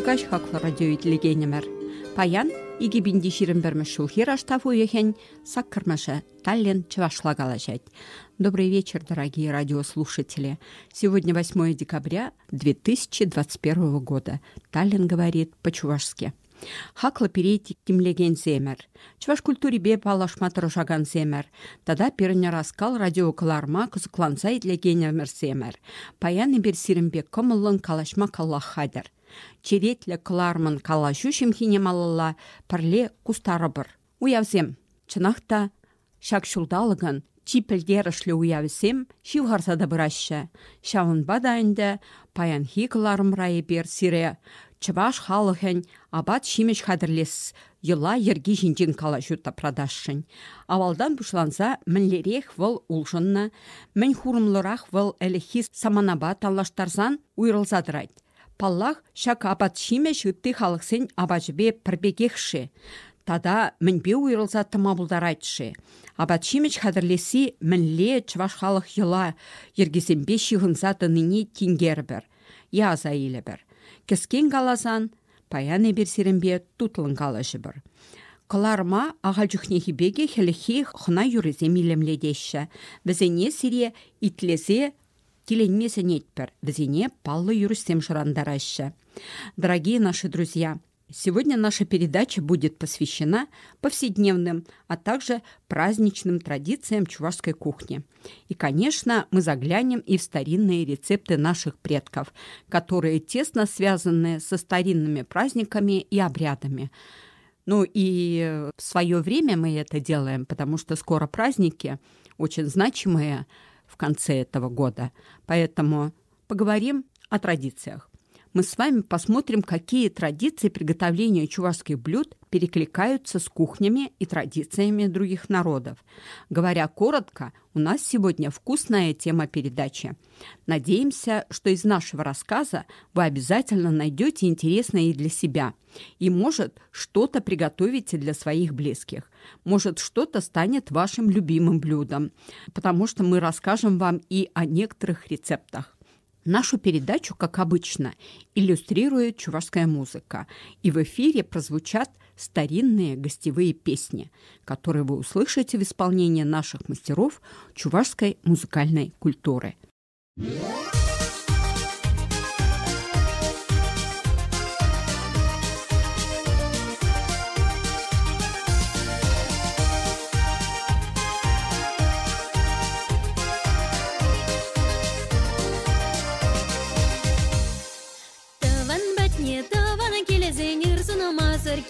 Тыргаш хаклы радио итлегенемер. Паян, иги бинди ширин бермеш шулхир аштафу ехень, саккармаша, Таллин чавашлагалажать. Добрый вечер, дорогие радиослушатели. Сегодня 8 декабря 2021 года. Таллин говорит по-чувашски. Хакла перейти кимлеген земер. Чуваш культуре бе палашма трошаган земер. Тада перня раскал радиокаларма кузыкланса итлегенемер земер. Паян бер сиренбек комылын калашма каллах хадер. Черетле калармын калашу шимхине малыла парле кустарыбыр. Уявзем. Чынақта шакшулдалыгын чипелдерішлі уявсем шивғарсада бұраща. Шавын бадайында паян хикаларым райы бер сире. Чываш халыхын абат шимеш хадырлес йыла ерги жинжин калашута продашшын. Авалдан бушланса мінлерек выл улжынна, мін хурымлырақ выл әліхис саманаба талаштарзан уйрылзадырайд. Паллах шак абат шимеш үтті халықсын абажыбе пірбегекші. Тада мінбе уйрылза тымабылдарайтшы. Абат шимеш хадырлесі мінле чываш халық йыла ергесенбе шиғынзады ныне тингербір. Яза елебір. Кескен галазан, паян ебер серенбе тутлын калашы бір. Кыларма аға жүхнехи беге хелехи хына юрезе милемледеші. Візене сире итлезе теленмесен етпір. Візене паллы юрсем жырандарашы. Дорогие наши друзья, сегодня наша передача будет посвящена повседневным, а также праздничным традициям чувашской кухни. И, конечно, мы заглянем и в старинные рецепты наших предков, которые тесно связаны со старинными праздниками и обрядами. Ну и в свое время мы это делаем, потому что скоро праздники, очень значимые в конце этого года. Поэтому поговорим о традициях. Мы с вами посмотрим, какие традиции приготовления чувашских блюд перекликаются с кухнями и традициями других народов. Говоря коротко, у нас сегодня вкусная тема передачи. Надеемся, что из нашего рассказа вы обязательно найдете интересное и для себя. И, может, что-то приготовите для своих близких. Может, что-то станет вашим любимым блюдом, потому что мы расскажем вам и о некоторых рецептах. Нашу передачу, как обычно, иллюстрирует чувашская музыка, и в эфире прозвучат старинные гостевые песни, которые вы услышите в исполнении наших мастеров чувашской музыкальной культуры.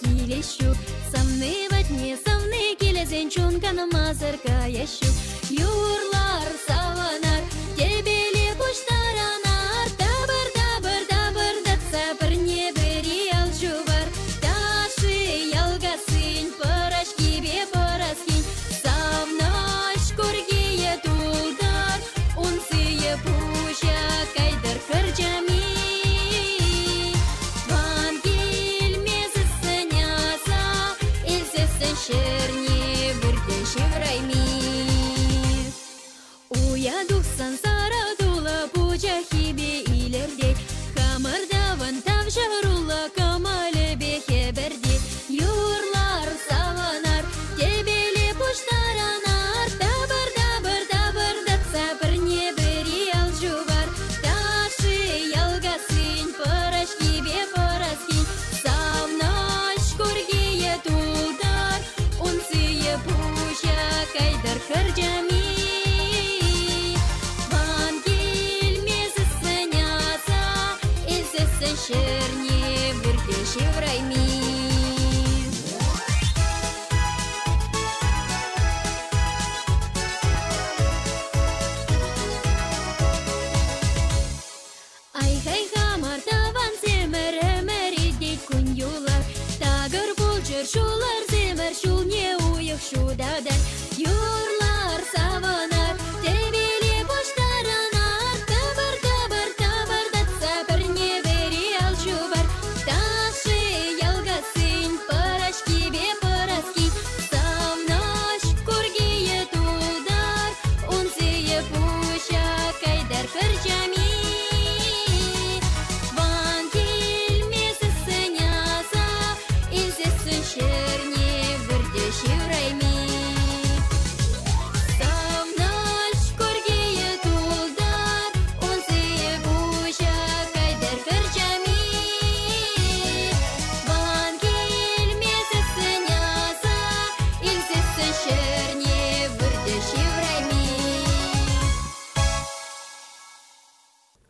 Килещу, самны ватне, самны килезен чункана мазарка ящу. Юрлар саванар, тебели пуштаранар, табыр, табыр, табыр, датса бір не бери алжувар. Таши ялгасынь, парашки бе параскинь, савнаш кургие тулдар, унсые пуща кайдар кырджами. Шерни бірден шеврайми.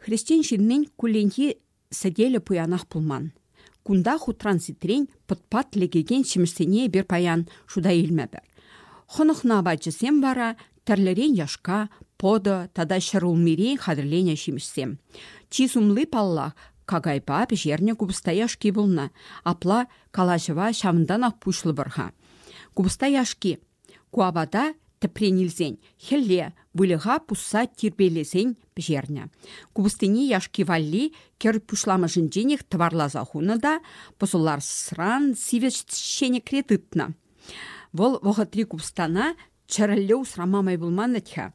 Христиан шиннен куленхи сәделі пуянақ пулман. Кунда хутран ситрен пытпат легеген шимшсене бір паян шуда илме бір. Хонықна бачысем бара, тәрлерен яшка, пода, тада шырулмирен хадырлене шимшсем. Чизумлы паллах, кагайпа пешерне кубыста яшки булна, апла калашыва шамынданақ пушлы бұрға. Кубыста яшки, куабада тіпренілзен, хелле, вылыға пусса тирбелесен пешерне. Кубыстыне яшки валли, кер пушламы жынженек тварлаза хунада, посулар сран сивешшене кредитна. Вол вғытри кубыстана чараллеу срамамай булман әтха.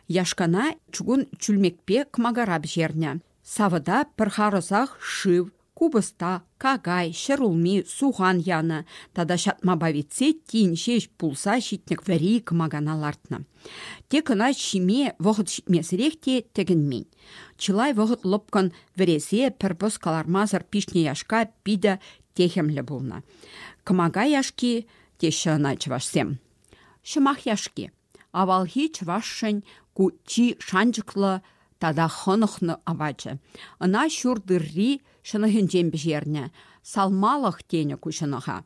Яшкана чугун чүлмекпе кмагара пешерне. Савыда пырхарызақ шыв, кубыста, кагай, шырулми, суған яны, тада шатма бавитсе тин шеш пулса шитнек вәри кымаганалартны. Текына шиме вғыт шитмесіректе тегінмен. Чылай вғыт лопкан вәресе пірбіз калармазыр пишне яшка пида техемлі булна. Кымага яшки тешіна чывашсем. Шымах яшки. Авалхи чывашшын ку чи шанчыклы тада хонықны авачы. Ына шурдырри шынығын бежерне, салмалық тені күшініға.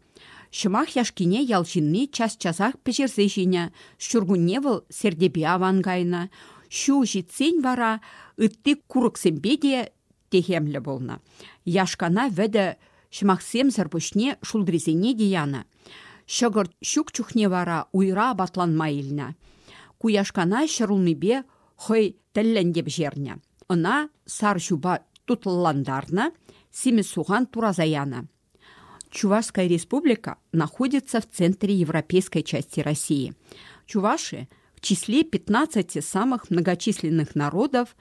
Шымақ яшкине ялшинны час-часақ пешерсе жіне, шүргүнне выл сердебе авангайны. Шу житсен вара, үтті күріксенбеде техемлі болны. Яшкана вәді шымақсем зірбүшне шулдрезене деяны. Шығыр шүк чухне вара уйра батланмайылны. Ку яшкана шырулмебе хой тәлләндеп жерне. Она сар жуба тутландарна, сими суган туразаяна. Чувашская республика находится в центре европейской части России. Чуваши в числе 15 самых многочисленных народов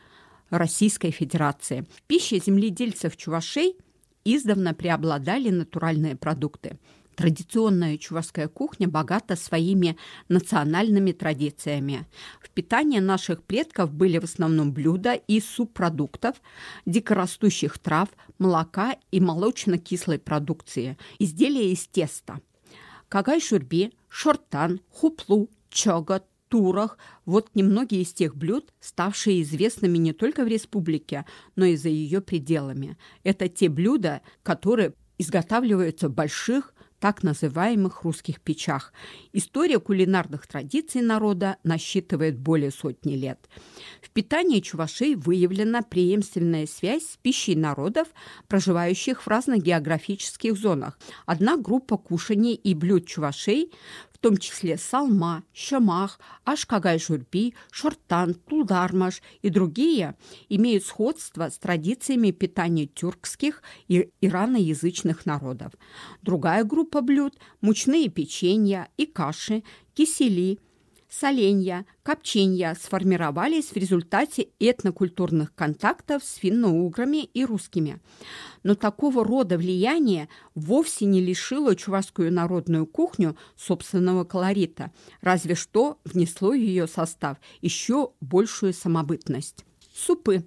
Российской Федерации. В пище земледельцев чувашей издавна преобладали натуральные продукты. Традиционная чувашская кухня богата своими национальными традициями. В питании наших предков были в основном блюда из субпродуктов, дикорастущих трав, молока и молочно-кислой продукции, изделия из теста. Кагай-шурби, шортан, хуплу, чогот, турах – вот немногие из тех блюд, ставшие известными не только в республике, но и за ее пределами. Это те блюда, которые изготавливаются в больших, так называемых русских печах. История кулинарных традиций народа насчитывает более сотни лет. В питании чувашей выявлена преемственная связь с пищей народов, проживающих в разных географических зонах. Одна группа кушаний и блюд чувашей, в том числе салма, шамах, ашкагай-журби, шортан, тулдармаш и другие, имеют сходство с традициями питания тюркских и ираноязычных народов. Другая группа блюд – мучные печенья и каши, кисели, соленья, копченья сформировались в результате этнокультурных контактов с финно-уграми и русскими. Но такого рода влияние вовсе не лишило чувашскую народную кухню собственного колорита, разве что внесло в ее состав еще большую самобытность. Супы.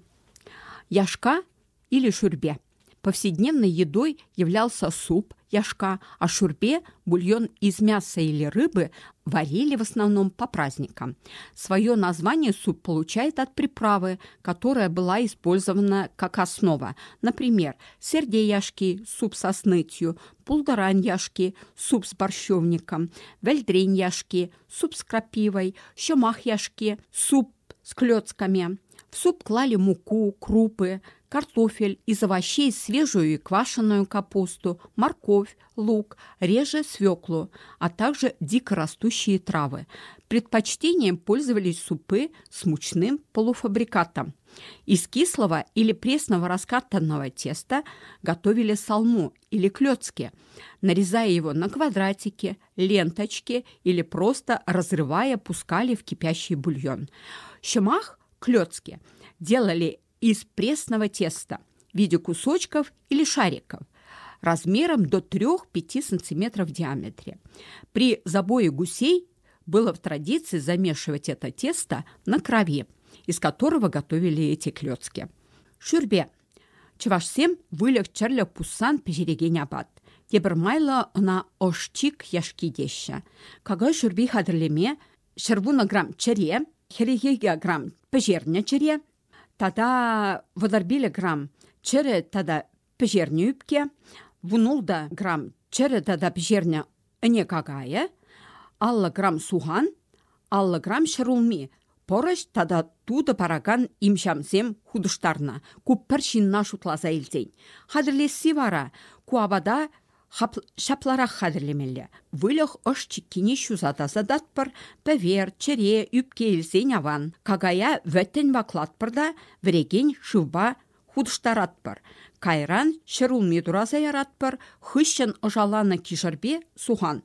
Яшка или шурбе. Повседневной едой являлся суп, яшка, а шурбе, бульон из мяса или рыбы, варили в основном по праздникам. Свое название суп получает от приправы, которая была использована как основа. Например, сердеяшки, суп со снытью, пулдарань-яшки, суп с борщевником, вельдрень-яшки, суп с крапивой, щомах-яшки, суп с клёцками. В суп клали муку, крупы, картофель из овощей, свежую и квашеную капусту, морковь, лук, реже свеклу, а также дикорастущие травы. Предпочтением пользовались супы с мучным полуфабрикатом. Из кислого или пресного раскатанного теста готовили салму или клёцки, нарезая его на квадратики, ленточки или просто разрывая, пускали в кипящий бульон. Щомах, клёцки, делали из пресного теста в виде кусочков или шариков размером до 3-5 см в диаметре. При забое гусей было в традиции замешивать это тесто на крови, из которого готовили эти клёцки. Шурбе. Чувашсем вылег чарлек пуссан пежереген абат. Тебірмайлы на ошчик яшки деща. Кагай шурби хадырлеме, шырвуна грамм чаре, херегеге грамм пежерня чаре, Тада водарбиле грамм чере тада пежерне үпке, вунулда грамм чере тада пежерне ыне кагае, алла грамм сухан, алла грамм шырулми. Порыш тада туды параган имшамсем худыштарна. Куппір шинна шутласа илзейн. Хадырлесі вара, куабада шапларақ хадырлемелі. Вылық ош чиккіне шузатаса датпыр, пәвер, чере, үпке илзейн аван. Кагая вәттен ваклатпырда, вреген шывба худыштаратпыр. Кайран шырулми дураса яратпыр, хыщын ожаланы кишырбе сухан.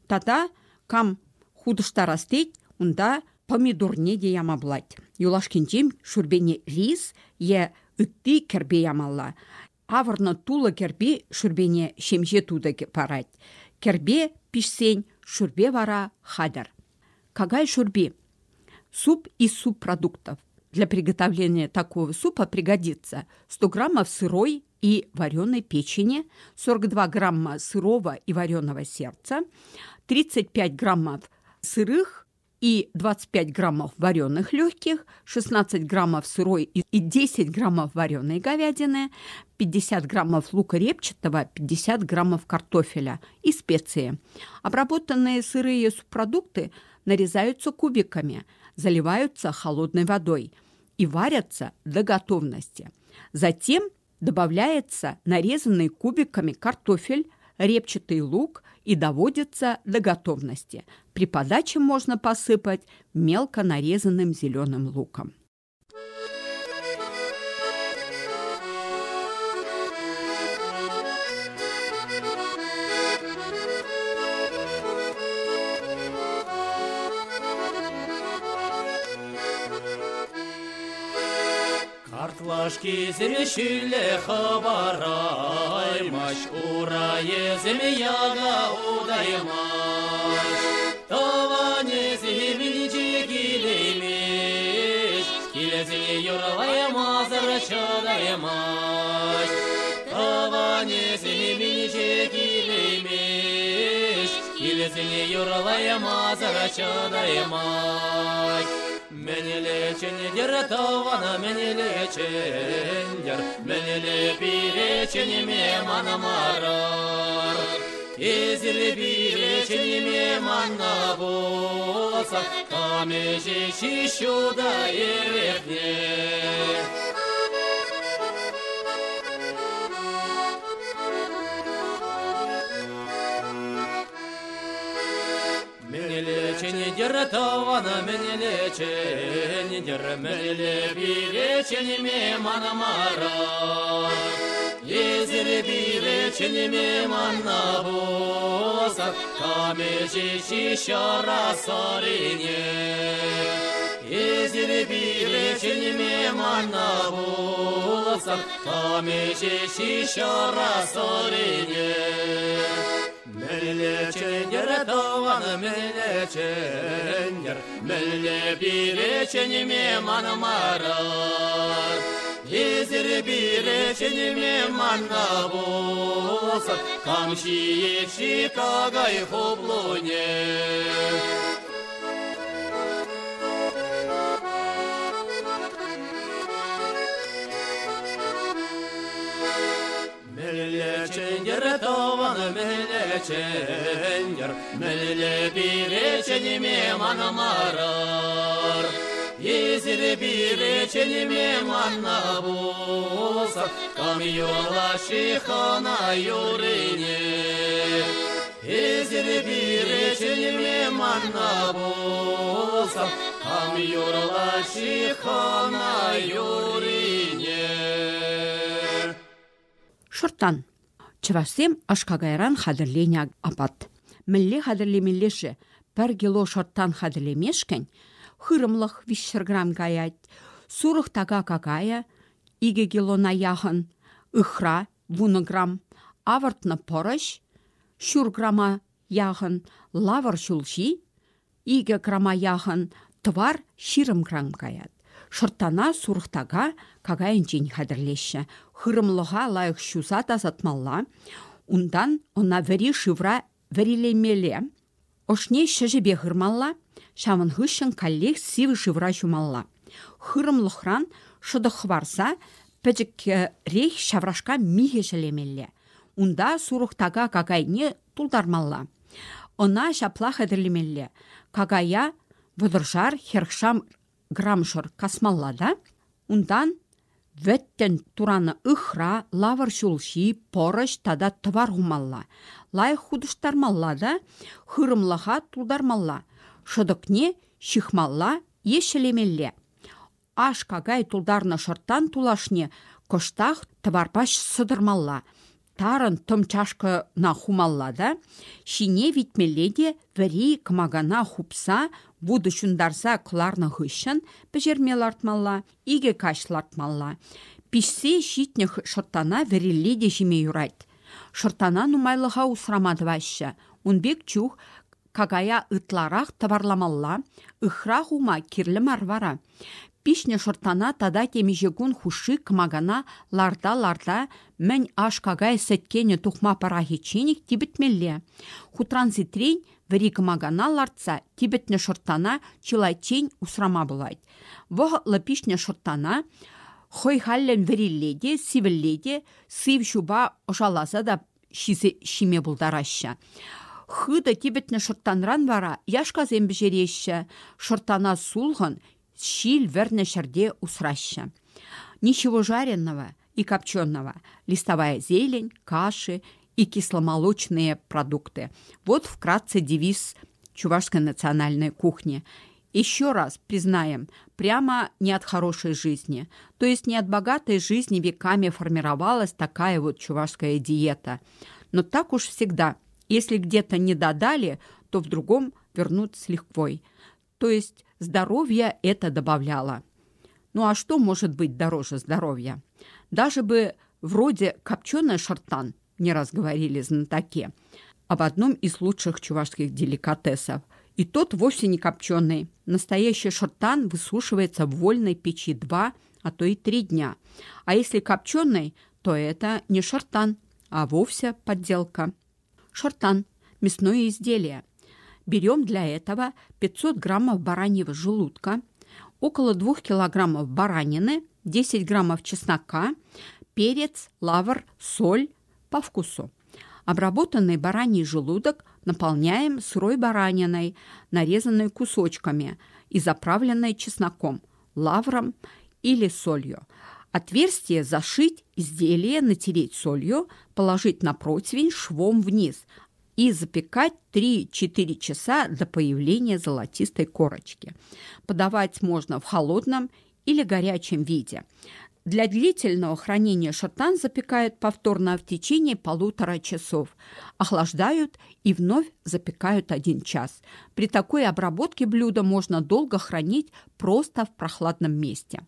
Тада кам худыштарастейт, унда помидорне де ямаблать. Юлашкенчем шурбене рис е үтті кербе ямалла. Авырны тулы кербе шурбене шемже туды парать. Кербе пишсень шурбе вара хадыр. Кагай шурбе? Суп из субпродуктов. Для приготовления такого супа пригодится 100 граммов сырой и вареной печени, 42 грамма сырого и вареного сердца, 35 граммов сырых и 25 граммов вареных легких, 16 граммов сырой и 10 граммов вареной говядины, 50 граммов лука репчатого, 50 граммов картофеля и специи. Обработанные сырые субпродукты нарезаются кубиками, заливаются холодной водой и варятся до готовности. Затем добавляется нарезанный кубиками картофель, репчатый лук и доводится до готовности. При подаче можно посыпать мелко нарезанным зеленым луком. Картлашки зерешиле хабараймаш, урае земяга удаймаш. Таване земельче килемеш, килезене юрлаймаш, зарачадаймаш. Таване земельче килемеш, килезене юрлаймаш, зарачадаймаш. Meni leçendir tavana meni leçendir, meni leçeni meman marar. Ezil bir leçeni manna bolsa, kameşi şişuda erefne. Menileceğinidir tavana menileceğinidir, menile bileçenime manamara. Ezir bileçenime manna bolsa, kameşi şişara sarine. Ezir bileçenime manna bolsa, kameşi şişara sarine. Meleçendir tavanı meleçendir, mele bileçenime manamarar. Ezir bileçenime manna bolsa, kamşi yetşi kagay hoblone. Meleçendir tavanı meleçendir, mele bileçenime manamarar. Ezir bileçenime manna bolsa, kam yola şihana yorine. Ezir bileçenime manna bolsa, kam yola şihana yorine. Шортан. Чывашсем ашкагайран хадырленя апат. Мілле хадырлемелеші 1 кило шорттан хадырлемешкен, хырымлық 5 грамм гаять, сурық тага кагая, 2 килона яғын, ұхра 1 грамм, авыртны порыш, 4 грамма яғын, лавыр шулши, 2 грамма яғын, твар 20 грамм гаят. Шыртана сурықтага кагайын жен хадырлеші. Хырымлыға лайық шуза тазатмалла, ундан она вәри шывра вәрилемеле. Ошне шыжыбе хырмалла, шавын хышын каллех сивы шывра жумалла. Хырымлықран Шыдық барса, пәжік рейх шаврашка миге желемелі. Унда сурықтага кагайне тулдармалла. Она шаплах әдірлемелі. Кагая вұдыржар херхшам грамшыр касмалла да. Ундан вәттен тураны ұхра, лавыр шулши, порыш тада тывар хумалла. Лай худыштармалла да, хырымлаға тулдармалла. Шыдықне шихмалла ешелемелле. Аш кагай тулдарны шыртан тулашне коштақ тыварпаш сыдырмалла. Тарын тым чашкы на хумалла да, шине витмеледе вәри кымагана хупса, буды шундарса кыларны хышын пәжермел артмалла, иге кашлартмалла. Пишсе шитнех шыртана вәреледе жеме юрайт. Шыртана нумайлыға усрамады вайшы. Унбек чух кагая ытларақ таварламалла, ыхра хума кирлі марвара. Пишне шыртана тада темежегун хуши кымагана ларда мән аш кагай сәткені тухма парахиченик тибетмелле. Хутранзитрейн вәри кымагана лартса тибетне шыртана чилайтень усрама булайт. Вғылы пишне шыртана хой халлен вәрелледе, сивелледе, сив шуба ошаласа да шиме булдараща. Хыда тибетне шыртанран вара яшка зембежереші, шыртана сулғын, щиль верне шарде усраща. Ничего жареного и копченого, листовая зелень, каши и кисломолочные продукты. Вот вкратце девиз чувашской национальной кухни. Еще раз признаем, прямо не от хорошей жизни, то есть не от богатой жизни веками формировалась такая вот чувашская диета. Но так уж всегда, если где-то не додали, то в другом вернут с лихвой. То есть здоровье это добавляло. Ну а что может быть дороже здоровья? Даже бы вроде копченый шыртан, не раз говорили знатоки, об одном из лучших чувашских деликатесов. И тот вовсе не копченый. Настоящий шыртан высушивается в вольной печи 2, а то и 3 дня. А если копченый, то это не шыртан, а вовсе подделка. Шыртан – мясное изделие. Берем для этого 500 граммов бараньего желудка, около 2 килограммов баранины, 10 граммов чеснока, перец, лавр, соль по вкусу. Обработанный бараний желудок наполняем сырой бараниной, нарезанной кусочками и заправленной чесноком, лавром или солью. Отверстие зашить, изделие натереть солью, положить на противень швом вниз и запекать 3-4 часа до появления золотистой корочки. Подавать можно в холодном или горячем виде. Для длительного хранения шыртан запекают повторно в течение 1,5 часов, охлаждают и вновь запекают 1 час. При такой обработке блюда можно долго хранить просто в прохладном месте.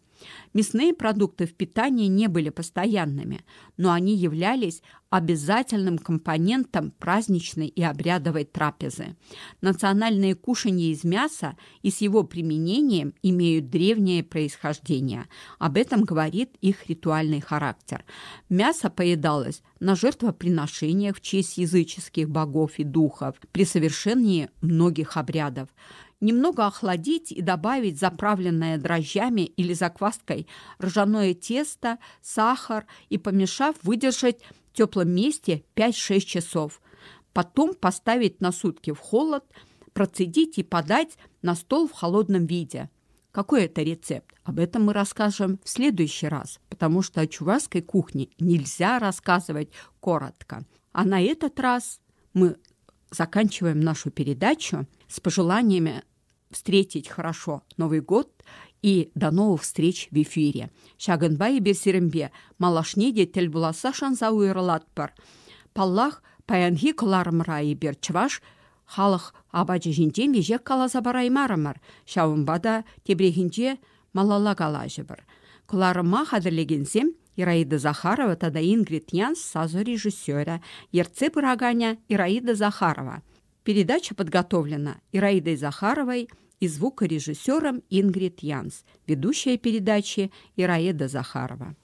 Мясные продукты в питании не были постоянными, но они являлись обязательным компонентом праздничной и обрядовой трапезы. Национальные кушанья из мяса и с его применением имеют древнее происхождение. Об этом говорит их ритуальный характер. Мясо поедалось на жертвоприношениях в честь языческих богов и духов при совершении многих обрядов. Немного охладить и добавить заправленное дрожжами или закваской ржаное тесто, сахар и, помешав, выдержать в теплом месте 5-6 часов. Потом поставить на сутки в холод, процедить и подать на стол в холодном виде. Какой это рецепт? Об этом мы расскажем в следующий раз, потому что о чувашской кухне нельзя рассказывать коротко. А на этот раз мы заканчиваем нашу передачу с пожеланиями встретить хорошо Новый год и до новых встреч в эфире. Шагынбай берсерембе малашнеде тел буласа шанса уйрылатпыр. Паллах паянхи кыларымра ибер чваш халық абачы жинтен вежек каласа бараймарымыр. Шавымбада тебрехинче малала калажыбыр. Кыларыма хадырлегенсем Ираида Захарова, тада Ингрид Янс, сазу режиссера, ерце пыраганя Ираида Захарова. Передача подготовлена Ираидой Захаровой и звукорежиссером Ингрид Янс. Ведущая передачи Ираида Захарова.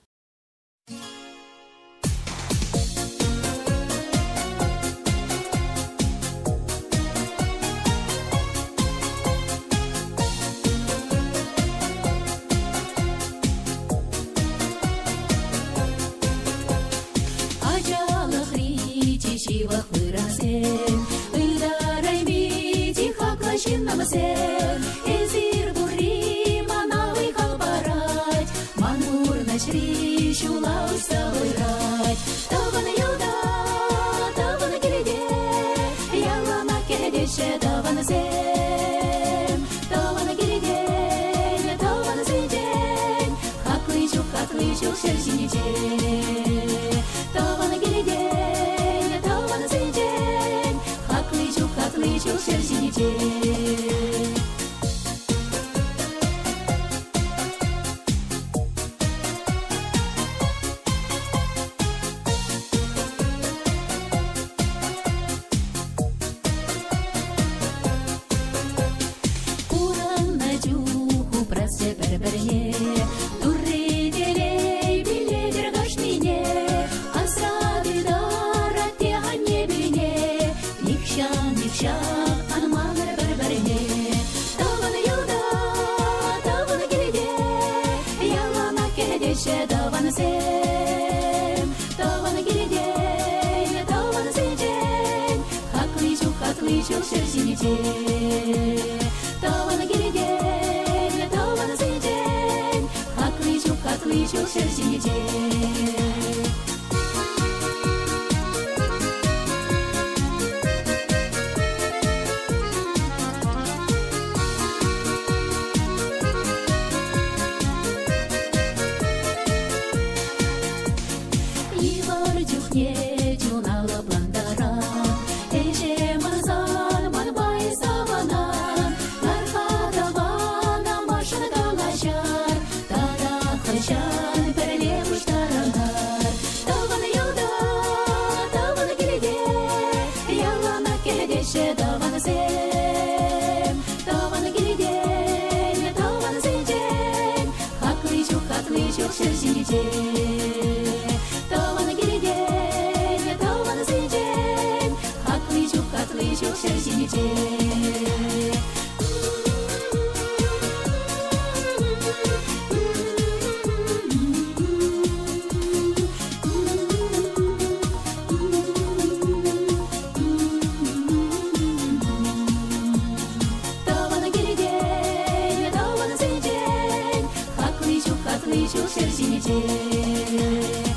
şu şerşinice Tavana geleceğim tavana seveceğim Haklı şu şerşinice Şu şerşinice Tavana geleceğim tavana seveceğim Haklı şu şerşinice Yıllar cühne cun ağlaplandara Eşe mazan man bay savana Narka davana maşana kalaşar Tada kışan perele kuştaranlar Tavana yolda tavana gelede Yalana kedeşe tavana sev Tavana gelede tavana seveceğim Haklı şu şerşinice Tavana geleceğim tavana seveceğim Haklı şu şerşinice Tavana geleceğim tavana seveceğim Haklı şu şerşinice